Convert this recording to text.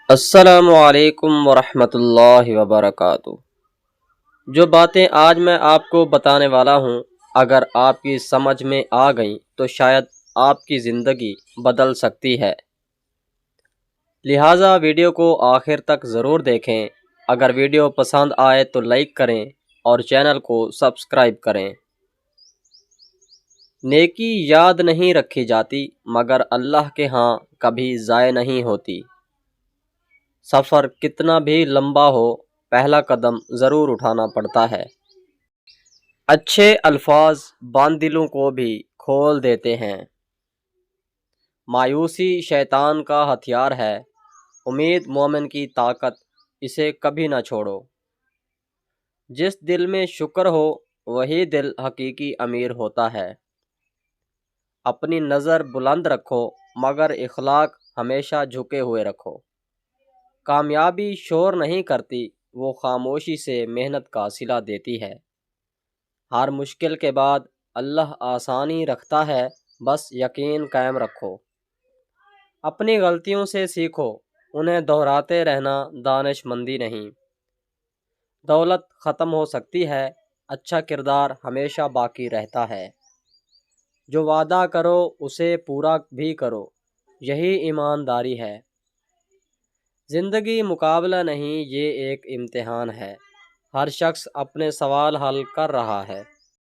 السلام علیکم ورحمۃ اللہ وبرکاتہ۔ جو باتیں آج میں آپ کو بتانے والا ہوں، اگر آپ کی سمجھ میں آ گئیں تو شاید آپ کی زندگی بدل سکتی ہے۔ لہٰذا ویڈیو کو آخر تک ضرور دیکھیں۔ اگر ویڈیو پسند آئے تو لائک کریں اور چینل کو سبسکرائب کریں۔ نیکی یاد نہیں رکھی جاتی مگر اللہ کے ہاں کبھی ضائع نہیں ہوتی۔ سفر کتنا بھی لمبا ہو، پہلا قدم ضرور اٹھانا پڑتا ہے۔ اچھے الفاظ بند دلوں کو بھی کھول دیتے ہیں۔ مایوسی شیطان کا ہتھیار ہے، امید مومن کی طاقت، اسے کبھی نہ چھوڑو۔ جس دل میں شکر ہو وہی دل حقیقی امیر ہوتا ہے۔ اپنی نظر بلند رکھو مگر اخلاق ہمیشہ جھکے ہوئے رکھو۔ کامیابی شور نہیں کرتی، وہ خاموشی سے محنت کا صلہ دیتی ہے۔ ہر مشکل کے بعد اللہ آسانی رکھتا ہے، بس یقین قائم رکھو۔ اپنی غلطیوں سے سیکھو، انہیں دہراتے رہنا دانش مندی نہیں۔ دولت ختم ہو سکتی ہے، اچھا کردار ہمیشہ باقی رہتا ہے۔ جو وعدہ کرو اسے پورا بھی کرو، یہی ایمانداری ہے۔ زندگی مقابلہ نہیں، یہ ایک امتحان ہے۔ ہر شخص اپنے سوال حل کر رہا ہے۔